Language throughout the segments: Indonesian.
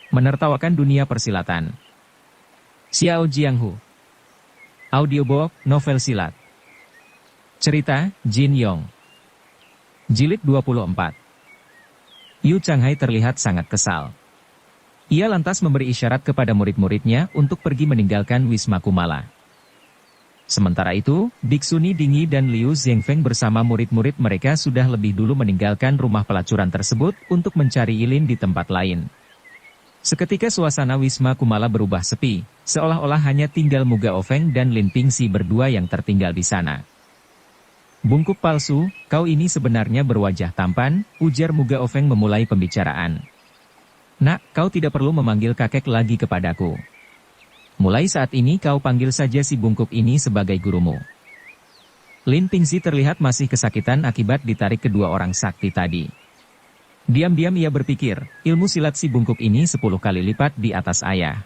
Menertawakan dunia persilatan. Xiao Jianghu. Audiobook, novel silat. Cerita, Jin Yong. Jilid 24. Yu Changhai terlihat sangat kesal. Ia lantas memberi isyarat kepada murid-muridnya untuk pergi meninggalkan Wisma Kumala. Sementara itu, Biksuni Dingyi dan Liu Zhengfeng bersama murid-murid mereka sudah lebih dulu meninggalkan rumah pelacuran tersebut untuk mencari Yilin di tempat lain. Seketika suasana Wisma Kumala berubah sepi, seolah-olah hanya tinggal Muga Ofeng dan Lin Pingxi berdua yang tertinggal di sana. "Bungkuk palsu, kau ini sebenarnya berwajah tampan," ujar Muga Ofeng memulai pembicaraan. "Nak, kau tidak perlu memanggil kakek lagi kepadaku. Mulai saat ini kau panggil saja si bungkuk ini sebagai gurumu." Lin Pingxi terlihat masih kesakitan akibat ditarik kedua orang sakti tadi. Diam-diam ia berpikir, ilmu silat si bungkuk ini 10 kali lipat di atas ayah.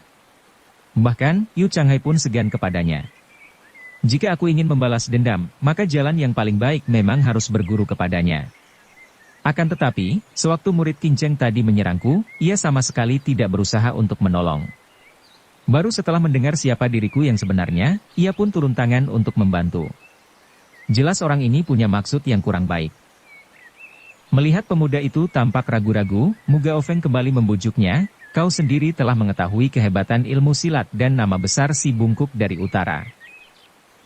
Bahkan, Yu Changhai pun segan kepadanya. "Jika aku ingin membalas dendam, maka jalan yang paling baik memang harus berguru kepadanya. Akan tetapi, sewaktu murid Kinceng tadi menyerangku, ia sama sekali tidak berusaha untuk menolong. Baru setelah mendengar siapa diriku yang sebenarnya, ia pun turun tangan untuk membantu. Jelas orang ini punya maksud yang kurang baik." Melihat pemuda itu tampak ragu-ragu, Muga Ofeng kembali membujuknya, "Kau sendiri telah mengetahui kehebatan ilmu silat dan nama besar si bungkuk dari utara.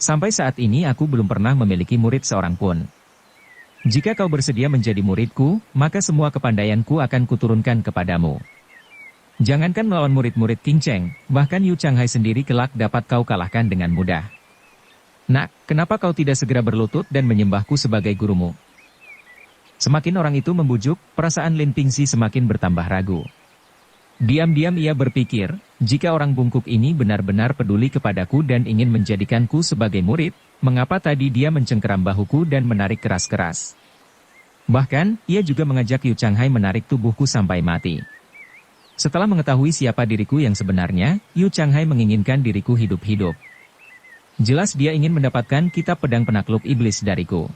Sampai saat ini aku belum pernah memiliki murid seorang pun. Jika kau bersedia menjadi muridku, maka semua kepandaianku akan kuturunkan kepadamu. Jangankan melawan murid-murid Kinceng, bahkan Yu Changhai sendiri kelak dapat kau kalahkan dengan mudah. Nak, kenapa kau tidak segera berlutut dan menyembahku sebagai gurumu?" Semakin orang itu membujuk, perasaan Lin Pingxi semakin bertambah ragu. Diam-diam ia berpikir, jika orang bungkuk ini benar-benar peduli kepadaku dan ingin menjadikanku sebagai murid, mengapa tadi dia mencengkeram bahuku dan menarik keras-keras? Bahkan, ia juga mengajak Yu Changhai menarik tubuhku sampai mati. Setelah mengetahui siapa diriku yang sebenarnya, Yu Changhai menginginkan diriku hidup-hidup. Jelas dia ingin mendapatkan kitab pedang penakluk iblis dariku.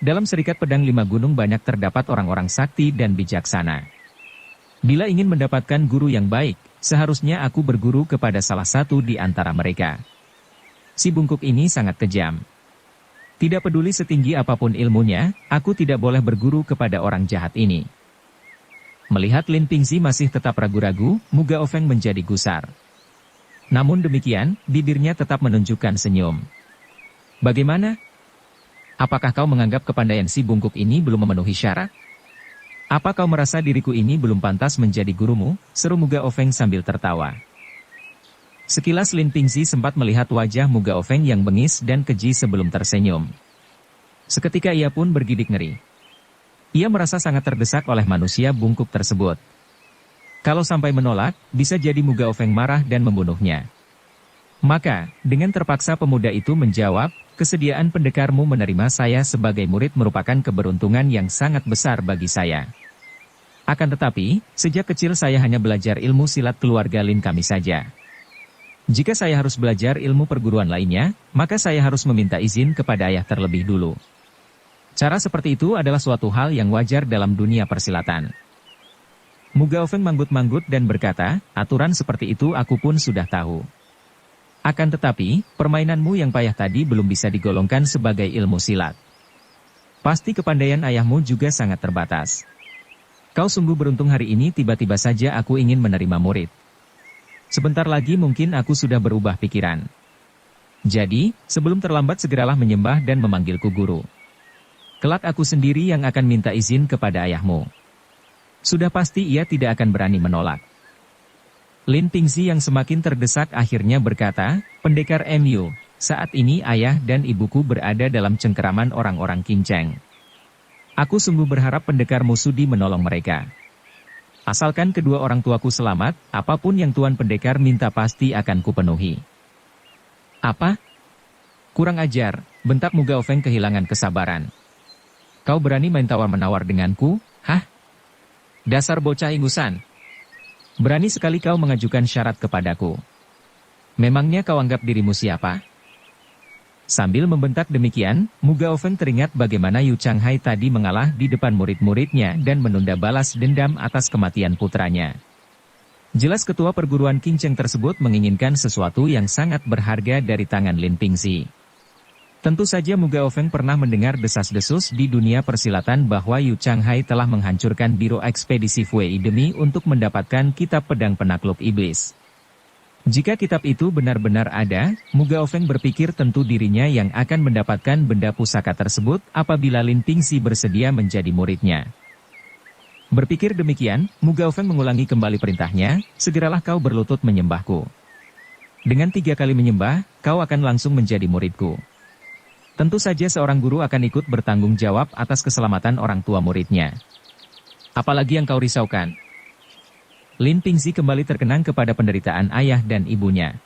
Dalam serikat pedang 5 gunung banyak terdapat orang-orang sakti dan bijaksana. Bila ingin mendapatkan guru yang baik, seharusnya aku berguru kepada salah satu di antara mereka. Si bungkuk ini sangat kejam. Tidak peduli setinggi apapun ilmunya, aku tidak boleh berguru kepada orang jahat ini." Melihat Lin Pingxi masih tetap ragu-ragu, Muga Ofeng menjadi gusar. Namun demikian, bibirnya tetap menunjukkan senyum. "Bagaimana? Apakah kau menganggap kepandaian si bungkuk ini belum memenuhi syarat? Apa kau merasa diriku ini belum pantas menjadi gurumu?" seru Muga Ofeng sambil tertawa. Sekilas Lin Pingxi sempat melihat wajah Muga Ofeng yang bengis dan keji sebelum tersenyum. Seketika ia pun bergidik ngeri. Ia merasa sangat terdesak oleh manusia bungkuk tersebut. Kalau sampai menolak, bisa jadi Muga Ofeng marah dan membunuhnya. Maka, dengan terpaksa pemuda itu menjawab, "Kesediaan pendekarmu menerima saya sebagai murid merupakan keberuntungan yang sangat besar bagi saya. Akan tetapi, sejak kecil saya hanya belajar ilmu silat keluarga Lin kami saja. Jika saya harus belajar ilmu perguruan lainnya, maka saya harus meminta izin kepada ayah terlebih dulu. Cara seperti itu adalah suatu hal yang wajar dalam dunia persilatan." Muga Ofeng manggut-manggut dan berkata, "Aturan seperti itu aku pun sudah tahu. Akan tetapi, permainanmu yang payah tadi belum bisa digolongkan sebagai ilmu silat. Pasti kepandaian ayahmu juga sangat terbatas. Kau sungguh beruntung hari ini tiba-tiba saja aku ingin menerima murid. Sebentar lagi mungkin aku sudah berubah pikiran. Jadi, sebelum terlambat segeralah menyembah dan memanggilku guru. Kelak aku sendiri yang akan minta izin kepada ayahmu. Sudah pasti ia tidak akan berani menolak." Lin Pingxi yang semakin terdesak akhirnya berkata, "Pendekar MU, saat ini ayah dan ibuku berada dalam cengkeraman orang-orang Kinceng. Aku sungguh berharap pendekarmu sudi menolong mereka. Asalkan kedua orang tuaku selamat, apapun yang Tuan Pendekar minta pasti akan kupenuhi." "Apa? Kurang ajar," bentak Muga Ofeng kehilangan kesabaran. "Kau berani main tawar-menawar denganku? Hah? Dasar bocah ingusan. Berani sekali kau mengajukan syarat kepadaku. Memangnya kau anggap dirimu siapa?" Sambil membentak demikian, Muga Ofeng teringat bagaimana Yu Changhai tadi mengalah di depan murid-muridnya dan menunda balas dendam atas kematian putranya. Jelas ketua perguruan King Cheng tersebut menginginkan sesuatu yang sangat berharga dari tangan Lin Pingxi. Tentu saja Mu Gaofeng pernah mendengar desas-desus di dunia persilatan bahwa Yu Changhai telah menghancurkan biro ekspedisi Wei demi untuk mendapatkan kitab pedang penakluk iblis. Jika kitab itu benar-benar ada, Mu Gaofeng berpikir tentu dirinya yang akan mendapatkan benda pusaka tersebut apabila Lin Pingxi bersedia menjadi muridnya. Berpikir demikian, Mu Gaofeng mengulangi kembali perintahnya, segeralah kau berlutut menyembahku. Dengan 3 kali menyembah, kau akan langsung menjadi muridku. Tentu saja seorang guru akan ikut bertanggung jawab atas keselamatan orang tua muridnya. Apalagi yang kau risaukan? Lin Pingxi kembali terkenang kepada penderitaan ayah dan ibunya.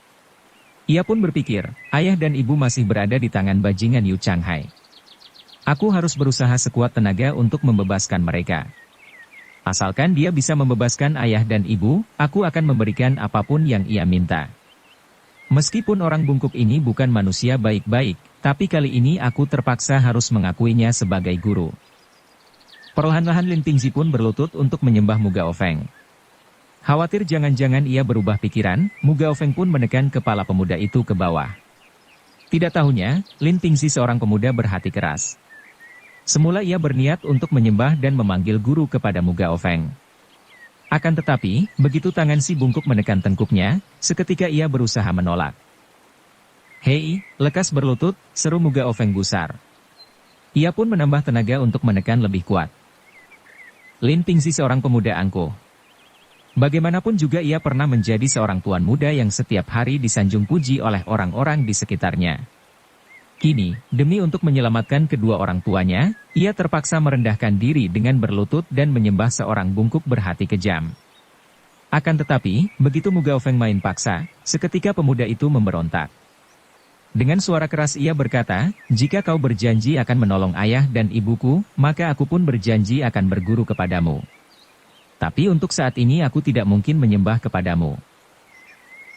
Ia pun berpikir, ayah dan ibu masih berada di tangan bajingan Yu Changhai. Aku harus berusaha sekuat tenaga untuk membebaskan mereka. Asalkan dia bisa membebaskan ayah dan ibu, aku akan memberikan apapun yang ia minta. Meskipun orang bungkuk ini bukan manusia baik-baik, tapi kali ini aku terpaksa harus mengakuinya sebagai guru. Perlahan-lahan Lin Pingxi pun berlutut untuk menyembah Mu Gaofeng. Khawatir jangan-jangan ia berubah pikiran, Mu Gaofeng pun menekan kepala pemuda itu ke bawah. Tidak tahunya, Lin Pingxi seorang pemuda berhati keras. Semula ia berniat untuk menyembah dan memanggil guru kepada Mu Gaofeng. Akan tetapi, begitu tangan si bungkuk menekan tengkuknya, seketika ia berusaha menolak. "Hei, lekas berlutut," seru Mu Gaofeng gusar. Ia pun menambah tenaga untuk menekan lebih kuat. Lin Pingxi seorang pemuda angkuh. Bagaimanapun juga ia pernah menjadi seorang tuan muda yang setiap hari disanjung puji oleh orang-orang di sekitarnya. Kini, demi untuk menyelamatkan kedua orang tuanya, ia terpaksa merendahkan diri dengan berlutut dan menyembah seorang bungkuk berhati kejam. Akan tetapi, begitu Mu Gaofeng main paksa, seketika pemuda itu memberontak. Dengan suara keras ia berkata, "Jika kau berjanji akan menolong ayah dan ibuku, maka aku pun berjanji akan berguru kepadamu. Tapi untuk saat ini aku tidak mungkin menyembah kepadamu."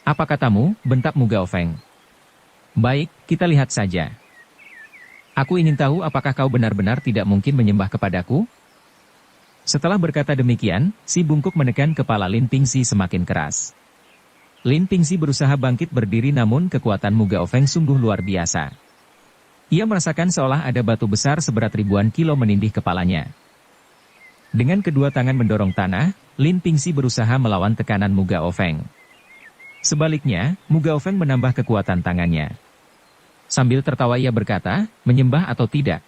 "Apa katamu?" bentak Mu Gaofeng. "Baik, kita lihat saja. Aku ingin tahu apakah kau benar-benar tidak mungkin menyembah kepadaku?" Setelah berkata demikian, si bungkuk menekan kepala Lin Pingxi semakin keras. Lin Pingxi berusaha bangkit berdiri namun kekuatan Mu Gaofeng sungguh luar biasa. Ia merasakan seolah ada batu besar seberat ribuan kilo menindih kepalanya. Dengan kedua tangan mendorong tanah, Lin Pingxi berusaha melawan tekanan Mu Gaofeng. Sebaliknya, Mu Gaofeng menambah kekuatan tangannya. Sambil tertawa ia berkata, "Menyembah atau tidak?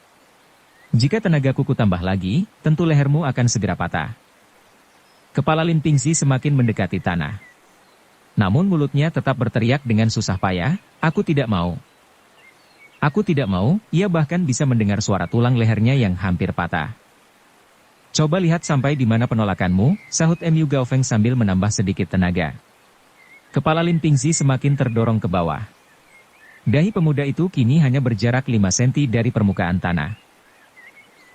Jika tenagaku kutambah lagi, tentu lehermu akan segera patah." Kepala Lin Pingxi semakin mendekati tanah. Namun mulutnya tetap berteriak dengan susah payah, "Aku tidak mau. Aku tidak mau." Ia bahkan bisa mendengar suara tulang lehernya yang hampir patah. "Coba lihat sampai di mana penolakanmu," sahut Mu Gaofeng sambil menambah sedikit tenaga. Kepala Lin Pingxi semakin terdorong ke bawah. Dahi pemuda itu kini hanya berjarak 5 cm dari permukaan tanah.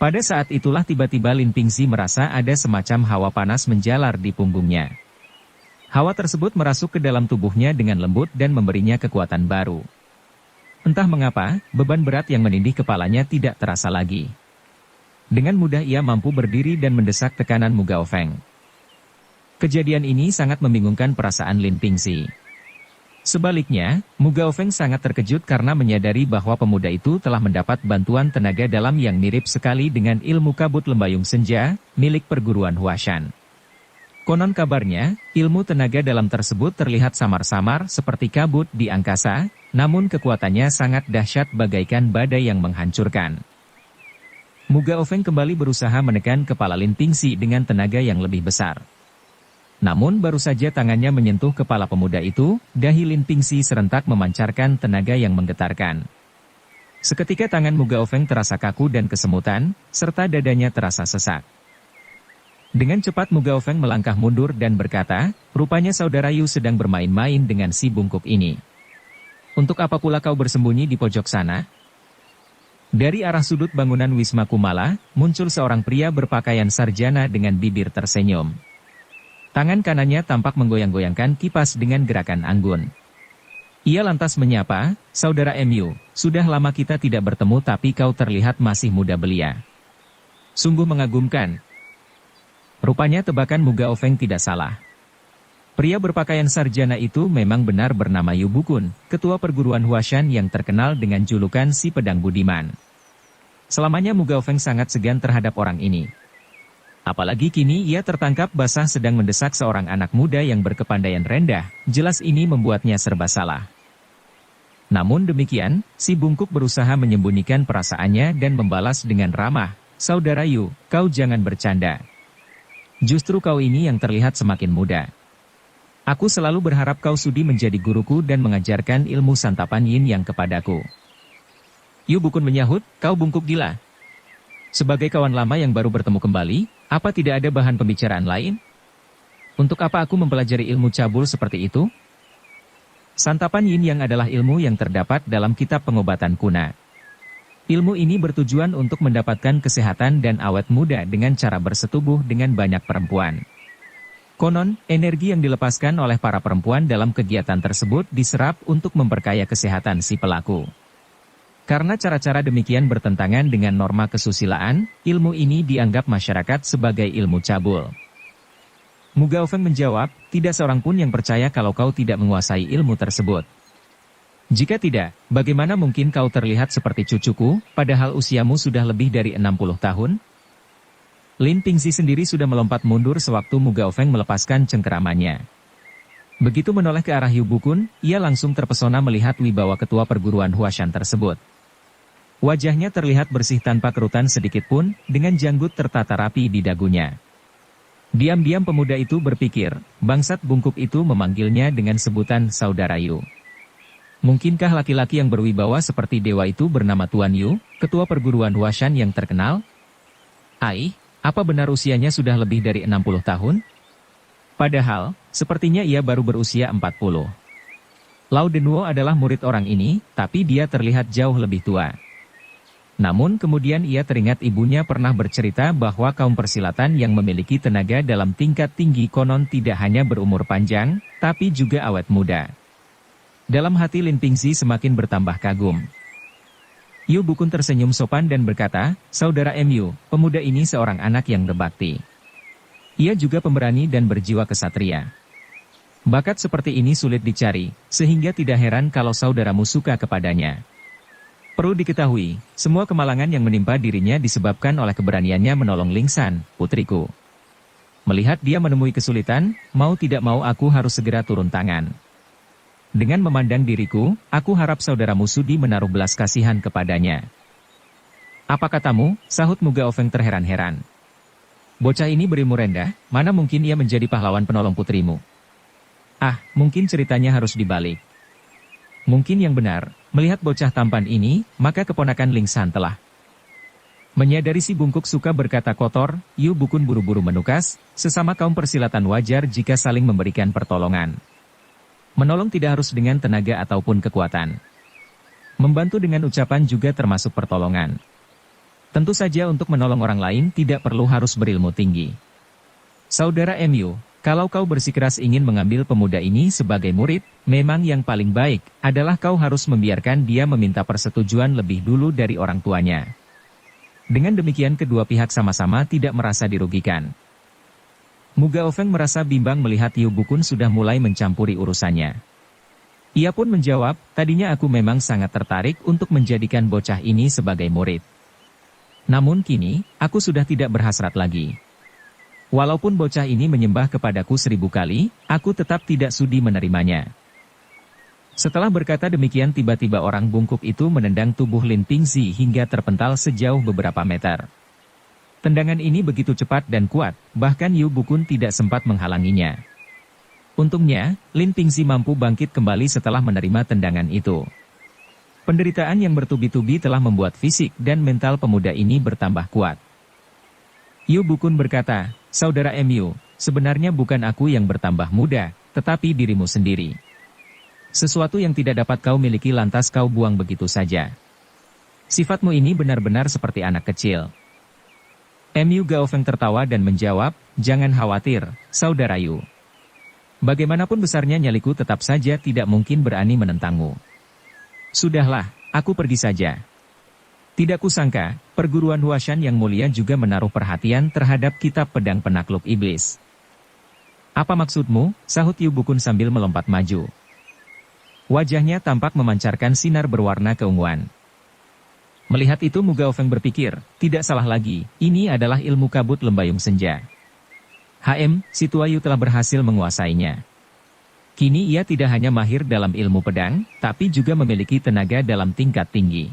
Pada saat itulah tiba-tiba Lin Pingxi merasa ada semacam hawa panas menjalar di punggungnya. Hawa tersebut merasuk ke dalam tubuhnya dengan lembut dan memberinya kekuatan baru. Entah mengapa, beban berat yang menindih kepalanya tidak terasa lagi. Dengan mudah ia mampu berdiri dan mendesak tekanan Mu Gaofeng. Kejadian ini sangat membingungkan perasaan Lin Pingxi. Sebaliknya, Mu Gaofeng sangat terkejut karena menyadari bahwa pemuda itu telah mendapat bantuan tenaga dalam yang mirip sekali dengan ilmu kabut lembayung senja, milik perguruan Huashan. Konon kabarnya, ilmu tenaga dalam tersebut terlihat samar-samar seperti kabut di angkasa, namun kekuatannya sangat dahsyat bagaikan badai yang menghancurkan. Mu Gaofeng kembali berusaha menekan kepala Lin Pingxi dengan tenaga yang lebih besar. Namun baru saja tangannya menyentuh kepala pemuda itu, dahi Lin Pingxi serentak memancarkan tenaga yang menggetarkan. Seketika tangan Mu Gaofeng terasa kaku dan kesemutan, serta dadanya terasa sesak. Dengan cepat Mu Gaofeng melangkah mundur dan berkata, "Rupanya saudara Yu sedang bermain-main dengan si bungkuk ini. Untuk apa pula kau bersembunyi di pojok sana?" Dari arah sudut bangunan Wisma Kumala, muncul seorang pria berpakaian sarjana dengan bibir tersenyum. Tangan kanannya tampak menggoyang-goyangkan kipas dengan gerakan anggun. Ia lantas menyapa, "Saudara Mu, sudah lama kita tidak bertemu tapi kau terlihat masih muda belia. Sungguh mengagumkan." Rupanya tebakan Mu Gaofeng tidak salah. Pria berpakaian sarjana itu memang benar bernama Yu Bukun, ketua perguruan Huashan yang terkenal dengan julukan si pedang budiman. Selamanya Mu Gaofeng sangat segan terhadap orang ini. Apalagi kini ia tertangkap basah sedang mendesak seorang anak muda yang berkepandaian rendah, jelas ini membuatnya serba salah. Namun demikian, si bungkuk berusaha menyembunyikan perasaannya dan membalas dengan ramah, "Saudara Yu, kau jangan bercanda. Justru kau ini yang terlihat semakin muda. Aku selalu berharap kau sudi menjadi guruku dan mengajarkan ilmu santapan yin yang kepadaku." Yu Bukun menyahut, "Kau bungkuk gila. Sebagai kawan lama yang baru bertemu kembali, apa tidak ada bahan pembicaraan lain? Untuk apa aku mempelajari ilmu cabul seperti itu? Santapan yin yang adalah ilmu yang terdapat dalam kitab pengobatan kuna. Ilmu ini bertujuan untuk mendapatkan kesehatan dan awet muda dengan cara bersetubuh dengan banyak perempuan. Konon, energi yang dilepaskan oleh para perempuan dalam kegiatan tersebut diserap untuk memperkaya kesehatan si pelaku. Karena cara-cara demikian bertentangan dengan norma kesusilaan, ilmu ini dianggap masyarakat sebagai ilmu cabul." Mu Gaofeng menjawab, "Tidak seorang pun yang percaya kalau kau tidak menguasai ilmu tersebut. Jika tidak, bagaimana mungkin kau terlihat seperti cucuku, padahal usiamu sudah lebih dari 60 tahun? Lin Pingzi sendiri sudah melompat mundur sewaktu Mu Gaofeng melepaskan cengkeramannya. Begitu menoleh ke arah Yu Bukun, ia langsung terpesona melihat wibawa ketua perguruan Huashan tersebut. Wajahnya terlihat bersih tanpa kerutan sedikit pun, dengan janggut tertata rapi di dagunya. Diam-diam pemuda itu berpikir, bangsat bungkuk itu memanggilnya dengan sebutan Saudara Yu. Mungkinkah laki-laki yang berwibawa seperti dewa itu bernama Tuan Yu, ketua perguruan Huashan yang terkenal? Apa benar usianya sudah lebih dari 60 tahun? Padahal, sepertinya ia baru berusia 40. Lao Denwo adalah murid orang ini, tapi dia terlihat jauh lebih tua. Namun kemudian ia teringat ibunya pernah bercerita bahwa kaum persilatan yang memiliki tenaga dalam tingkat tinggi konon tidak hanya berumur panjang, tapi juga awet muda. Dalam hati Lin Pingzi semakin bertambah kagum. Yu Bukun tersenyum sopan dan berkata, "Saudara MU, pemuda ini seorang anak yang berbakti. Ia juga pemberani dan berjiwa kesatria. Bakat seperti ini sulit dicari, sehingga tidak heran kalau saudaramu suka kepadanya. Perlu diketahui, semua kemalangan yang menimpa dirinya disebabkan oleh keberaniannya menolong Lingsan, putriku. Melihat dia menemui kesulitan, mau tidak mau aku harus segera turun tangan. Dengan memandang diriku, aku harap saudaramu sudi menaruh belas kasihan kepadanya." "Apa katamu?" sahut Mu Gaofeng terheran-heran. "Bocah ini berilmu rendah, mana mungkin ia menjadi pahlawan penolong putrimu? Mungkin ceritanya harus dibalik. Mungkin yang benar, melihat bocah tampan ini, maka keponakan Lingsan telah." Menyadari si bungkuk suka berkata kotor, Yu Bukun buru-buru menukas, "Sesama kaum persilatan wajar jika saling memberikan pertolongan. Menolong tidak harus dengan tenaga ataupun kekuatan. Membantu dengan ucapan juga termasuk pertolongan. Tentu saja untuk menolong orang lain tidak perlu harus berilmu tinggi. Saudara MU, kalau kau bersikeras ingin mengambil pemuda ini sebagai murid, memang yang paling baik adalah kau harus membiarkan dia meminta persetujuan lebih dulu dari orang tuanya. Dengan demikian kedua pihak sama-sama tidak merasa dirugikan." Mu Gaofeng merasa bimbang melihat Yu Bukun sudah mulai mencampuri urusannya. Ia pun menjawab, "Tadinya aku memang sangat tertarik untuk menjadikan bocah ini sebagai murid. Namun kini, aku sudah tidak berhasrat lagi. Walaupun bocah ini menyembah kepadaku 1000 kali, aku tetap tidak sudi menerimanya." Setelah berkata demikian tiba-tiba orang bungkuk itu menendang tubuh Lin Pingzi hingga terpental sejauh beberapa meter. Tendangan ini begitu cepat dan kuat, bahkan Yu Bukun tidak sempat menghalanginya. Untungnya, Lin Pingzi mampu bangkit kembali setelah menerima tendangan itu. Penderitaan yang bertubi-tubi telah membuat fisik dan mental pemuda ini bertambah kuat. Yu Bukun berkata, "Saudara MU, sebenarnya bukan aku yang bertambah muda, tetapi dirimu sendiri. Sesuatu yang tidak dapat kau miliki lantas kau buang begitu saja. Sifatmu ini benar-benar seperti anak kecil." Mu Gaofeng tertawa dan menjawab, "Jangan khawatir, Saudara Yu. Bagaimanapun besarnya nyaliku tetap saja tidak mungkin berani menentangmu. Sudahlah, aku pergi saja." Tidak kusangka, perguruan Huashan yang mulia juga menaruh perhatian terhadap kitab pedang penakluk iblis. Apa maksudmu? Sahut Yu Bukun sambil melompat maju. Wajahnya tampak memancarkan sinar berwarna keunguan. Melihat itu Muga Ofeng berpikir, tidak salah lagi, ini adalah ilmu kabut lembayung senja. Si Tua Yu telah berhasil menguasainya. Kini ia tidak hanya mahir dalam ilmu pedang, tapi juga memiliki tenaga dalam tingkat tinggi.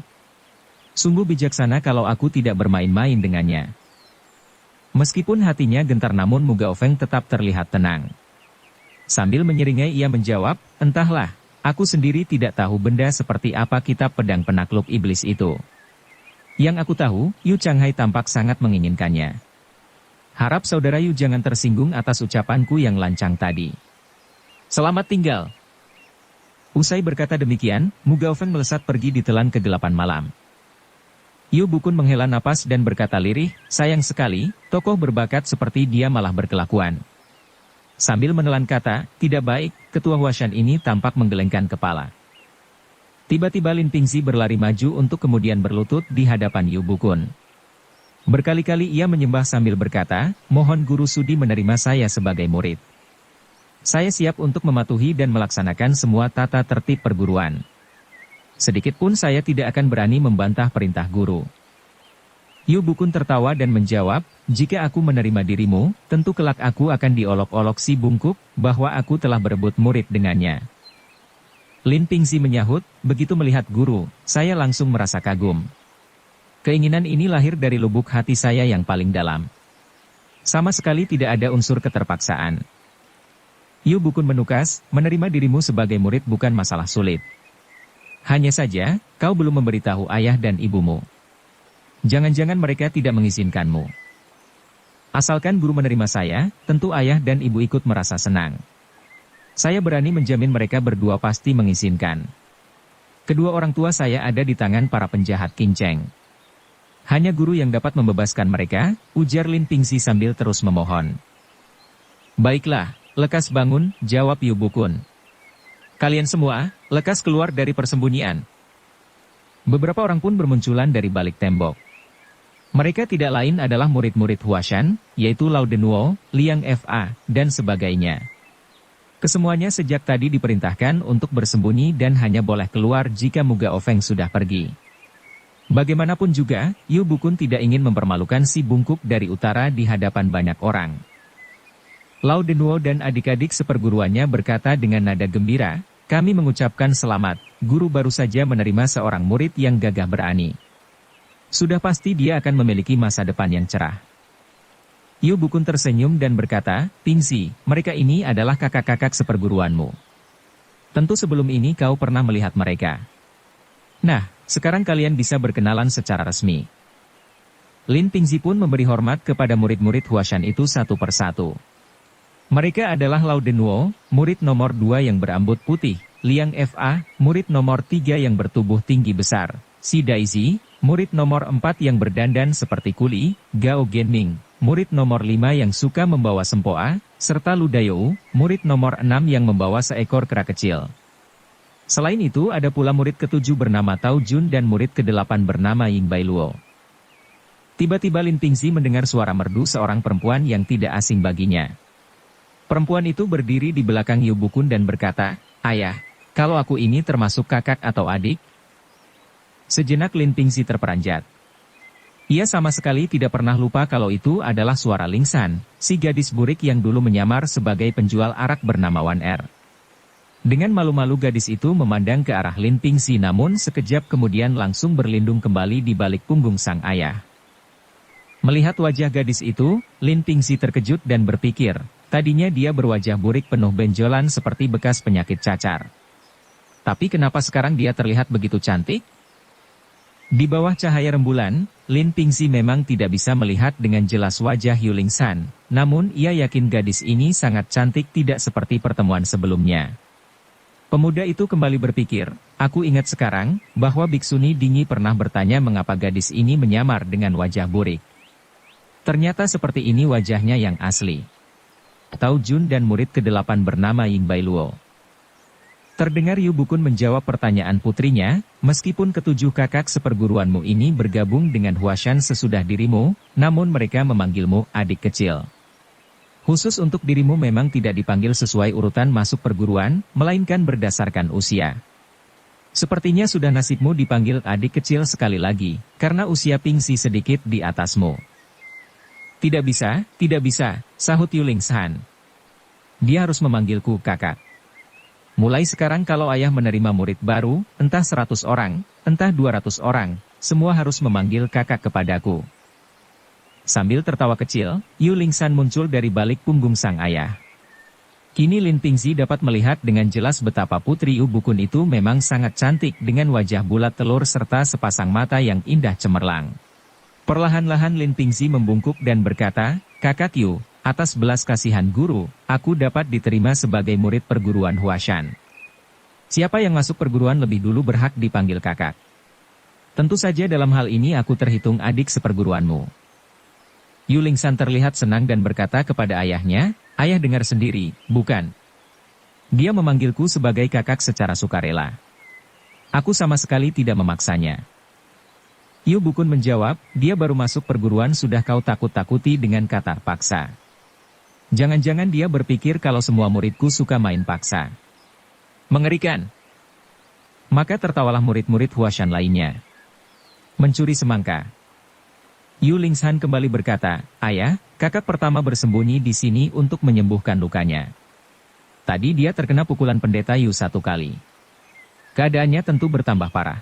Sungguh bijaksana kalau aku tidak bermain-main dengannya. Meskipun hatinya gentar namun Muga Ofeng tetap terlihat tenang. Sambil menyeringai ia menjawab, entahlah, aku sendiri tidak tahu benda seperti apa kitab pedang penakluk iblis itu. Yang aku tahu, Yu Changhai tampak sangat menginginkannya. Harap saudara Yu jangan tersinggung atas ucapanku yang lancang tadi. Selamat tinggal. Usai berkata demikian, Muga Ofeng melesat pergi ditelan kegelapan malam. Yu Bukun menghela napas dan berkata lirih, sayang sekali, tokoh berbakat seperti dia malah berkelakuan. Sambil menelan kata, tidak baik, ketua Huashan ini tampak menggelengkan kepala. Tiba-tiba Lin Pingxi berlari maju untuk kemudian berlutut di hadapan Yu Bukun. Berkali-kali ia menyembah sambil berkata, mohon guru sudi menerima saya sebagai murid. Saya siap untuk mematuhi dan melaksanakan semua tata tertib perguruan. Sedikit pun saya tidak akan berani membantah perintah guru. Yu Bukun tertawa dan menjawab, jika aku menerima dirimu, tentu kelak aku akan diolok-olok si bungkuk, bahwa aku telah berebut murid dengannya. Lin Pingxi menyahut, begitu melihat guru, saya langsung merasa kagum. Keinginan ini lahir dari lubuk hati saya yang paling dalam. Sama sekali tidak ada unsur keterpaksaan. Yu Bukun menukas, menerima dirimu sebagai murid bukan masalah sulit. Hanya saja, kau belum memberitahu ayah dan ibumu. Jangan-jangan mereka tidak mengizinkanmu. Asalkan guru menerima saya, tentu ayah dan ibu ikut merasa senang. Saya berani menjamin mereka berdua pasti mengizinkan. Kedua orang tua saya ada di tangan para penjahat kinceng. Hanya guru yang dapat membebaskan mereka, ujar Lin Pingxi sambil terus memohon. Baiklah, lekas bangun, jawab Yu Bukun. Kalian semua, lekas keluar dari persembunyian. Beberapa orang pun bermunculan dari balik tembok. Mereka tidak lain adalah murid-murid Huashan, yaitu Lao Denwo, Liang Fa, dan sebagainya. Kesemuanya sejak tadi diperintahkan untuk bersembunyi dan hanya boleh keluar jika Muga Ofeng sudah pergi. Bagaimanapun juga, Yu Bukun tidak ingin mempermalukan si bungkuk dari utara di hadapan banyak orang. Lao Denwo dan adik-adik seperguruannya berkata dengan nada gembira, kami mengucapkan selamat, guru baru saja menerima seorang murid yang gagah berani. Sudah pasti dia akan memiliki masa depan yang cerah. Yu Bukun tersenyum dan berkata, Pingxi, mereka ini adalah kakak-kakak seperguruanmu. Tentu sebelum ini kau pernah melihat mereka. Nah, sekarang kalian bisa berkenalan secara resmi. Lin Pingxi pun memberi hormat kepada murid-murid Huashan itu satu persatu. Mereka adalah Lao Denwo, murid nomor 2 yang berambut putih, Liang Fa, murid nomor 3 yang bertubuh tinggi besar, Si Daizi, murid nomor 4 yang berdandan seperti kuli, Gao Genming, murid nomor 5 yang suka membawa sempoa, serta Lu Dayou, murid nomor 6 yang membawa seekor kera kecil. Selain itu ada pula murid ke-7 bernama Tao Jun dan murid ke-8 bernama Ying Bailuo. Tiba-tiba Lin Pingxi mendengar suara merdu seorang perempuan yang tidak asing baginya. Perempuan itu berdiri di belakang Yu Bukun dan berkata, ayah, kalau aku ini termasuk kakak atau adik? Sejenak Lin Pingxi terperanjat. Ia sama sekali tidak pernah lupa kalau itu adalah suara Ling San, si gadis burik yang dulu menyamar sebagai penjual arak bernama Wan Er. Dengan malu-malu gadis itu memandang ke arah Lin Pingxi namun sekejap kemudian langsung berlindung kembali di balik punggung sang ayah. Melihat wajah gadis itu, Lin Pingxi terkejut dan berpikir, tadinya dia berwajah burik penuh benjolan seperti bekas penyakit cacar. Tapi kenapa sekarang dia terlihat begitu cantik? Di bawah cahaya rembulan, Lin Pingxi memang tidak bisa melihat dengan jelas wajah Yu Ling San, namun ia yakin gadis ini sangat cantik tidak seperti pertemuan sebelumnya. Pemuda itu kembali berpikir, aku ingat sekarang, bahwa Biksuni Dingi pernah bertanya mengapa gadis ini menyamar dengan wajah burik. Ternyata seperti ini wajahnya yang asli. Tao Jun dan murid ke-8 bernama Ying Bailuo. Terdengar Yu Bukun menjawab pertanyaan putrinya, meskipun ke-7 kakak seperguruanmu ini bergabung dengan Huashan sesudah dirimu, namun mereka memanggilmu adik kecil. Khusus untuk dirimu memang tidak dipanggil sesuai urutan masuk perguruan, melainkan berdasarkan usia. Sepertinya sudah nasibmu dipanggil adik kecil sekali lagi, karena usia Pingsi sedikit di atasmu. Tidak bisa, sahut Yuling San. Dia harus memanggilku kakak. Mulai sekarang kalau ayah menerima murid baru, entah 100 orang, entah 200 orang, semua harus memanggil kakak kepadaku. Sambil tertawa kecil, Yuling San muncul dari balik punggung sang ayah. Kini Lin Pingzi dapat melihat dengan jelas betapa Putri Yu Bukun itu memang sangat cantik dengan wajah bulat telur serta sepasang mata yang indah cemerlang. Perlahan-lahan Lin Pingzi membungkuk dan berkata, "Kakak Yu, atas belas kasihan guru, aku dapat diterima sebagai murid perguruan Huashan. Siapa yang masuk perguruan lebih dulu berhak dipanggil kakak. Tentu saja dalam hal ini aku terhitung adik seperguruanmu." Yuling San terlihat senang dan berkata kepada ayahnya, "Ayah dengar sendiri, bukan? Dia memanggilku sebagai kakak secara sukarela. Aku sama sekali tidak memaksanya." Yu Bukun menjawab, "Dia baru masuk perguruan sudah kau takut-takuti dengan kata paksa. Jangan-jangan dia berpikir kalau semua muridku suka main paksa. Mengerikan." Maka tertawalah murid-murid Huashan lainnya. Mencuri semangka. Yuling San kembali berkata, "Ayah, kakak pertama bersembunyi di sini untuk menyembuhkan lukanya. Tadi dia terkena pukulan pendeta Yu 1 kali. Keadaannya tentu bertambah parah.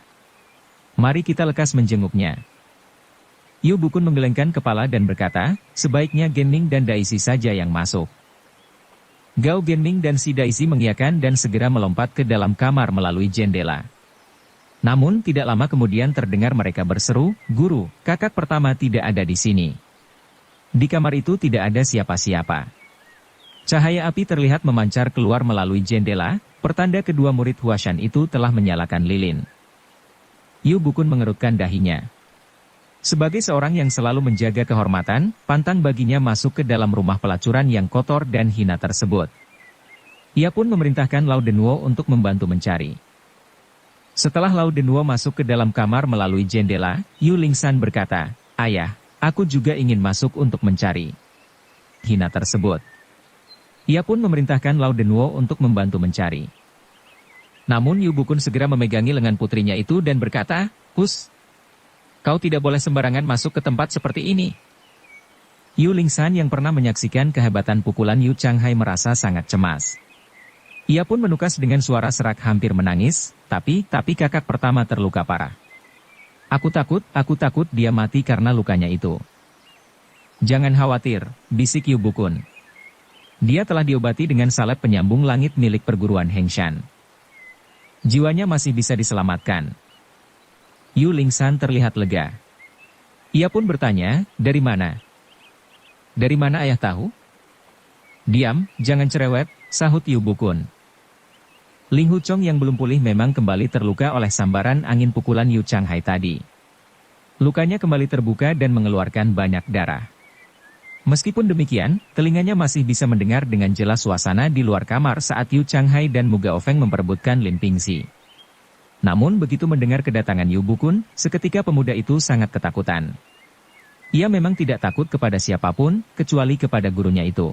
Mari kita lekas menjenguknya." Yu Bukun menggelengkan kepala dan berkata, "Sebaiknya Genming dan Daisy saja yang masuk." Gao Genming dan si Daisy mengiyakan dan segera melompat ke dalam kamar melalui jendela. Namun tidak lama kemudian terdengar mereka berseru, "Guru, kakak pertama tidak ada di sini." Di kamar itu tidak ada siapa-siapa. Cahaya api terlihat memancar keluar melalui jendela, pertanda kedua murid Huashan itu telah menyalakan lilin. Yu Bukun mengerutkan dahinya. Sebagai seorang yang selalu menjaga kehormatan, pantang baginya masuk ke dalam rumah pelacuran yang kotor dan hina tersebut. Ia pun memerintahkan Lao Denwo untuk membantu mencari. Setelah Lao Denwo masuk ke dalam kamar melalui jendela, Yuling San berkata, "Ayah, aku juga ingin masuk untuk mencari hina tersebut." Ia pun memerintahkan Lao Denwo untuk membantu mencari. Namun Yu Bukun segera memegangi lengan putrinya itu dan berkata, "Hus, kau tidak boleh sembarangan masuk ke tempat seperti ini." Yuling San yang pernah menyaksikan kehebatan pukulan Yu Changhai merasa sangat cemas. Ia pun menukas dengan suara serak hampir menangis, tapi kakak pertama terluka parah. Aku takut dia mati karena lukanya itu." "Jangan khawatir," bisik Yu Bukun. "Dia telah diobati dengan salep penyambung langit milik perguruan Hengshan. Jiwanya masih bisa diselamatkan." Yuling San terlihat lega. Ia pun bertanya, "Dari mana? Dari mana ayah tahu?" "Diam, jangan cerewet," sahut Yu Bukun. Ling Huchong yang belum pulih memang kembali terluka oleh sambaran angin pukulan Yu Changhai tadi. Lukanya kembali terbuka dan mengeluarkan banyak darah. Meskipun demikian, telinganya masih bisa mendengar dengan jelas suasana di luar kamar saat Yu Changhai dan Muga Ofeng memperebutkan Lin Pingzi. Namun begitu mendengar kedatangan Yu Bukun, seketika pemuda itu sangat ketakutan. Ia memang tidak takut kepada siapapun, kecuali kepada gurunya itu.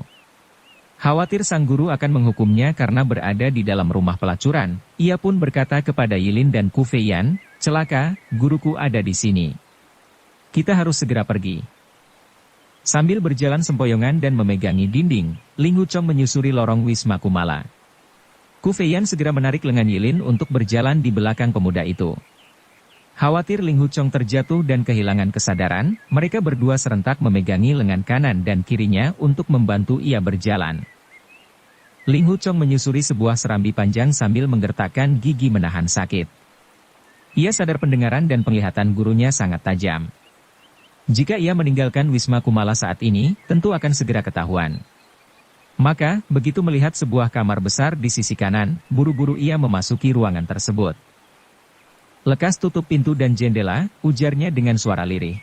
Khawatir sang guru akan menghukumnya karena berada di dalam rumah pelacuran, ia pun berkata kepada Yilin dan Ku Feiyan, "Celaka, guruku ada di sini. Kita harus segera pergi." Sambil berjalan sempoyongan dan memegangi dinding, Ling Huchong menyusuri lorong Wisma Kumala. Ku Feiyan segera menarik lengan Yilin untuk berjalan di belakang pemuda itu. Khawatir Ling Huchong terjatuh dan kehilangan kesadaran, mereka berdua serentak memegangi lengan kanan dan kirinya untuk membantu ia berjalan. Ling Huchong menyusuri sebuah serambi panjang sambil menggertakkan gigi menahan sakit. Ia sadar pendengaran dan penglihatan gurunya sangat tajam. Jika ia meninggalkan Wisma Kumala saat ini, tentu akan segera ketahuan. Maka, begitu melihat sebuah kamar besar di sisi kanan, buru-buru ia memasuki ruangan tersebut. "Lekas tutup pintu dan jendela," ujarnya dengan suara lirih.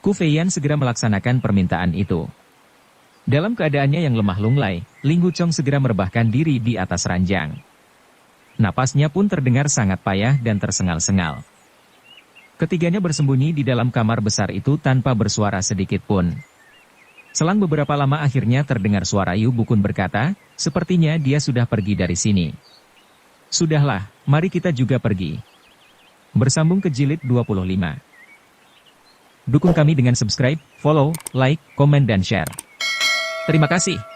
Ku Feiyan segera melaksanakan permintaan itu. Dalam keadaannya yang lemah lunglai, Ling Huchong segera merebahkan diri di atas ranjang. Napasnya pun terdengar sangat payah dan tersengal-sengal. Ketiganya bersembunyi di dalam kamar besar itu tanpa bersuara sedikit pun. Selang beberapa lama akhirnya terdengar suara Yu Bukun berkata, sepertinya dia sudah pergi dari sini. Sudahlah, mari kita juga pergi. Bersambung ke jilid 25. Dukung kami dengan subscribe, follow, like, komen dan share. Terima kasih.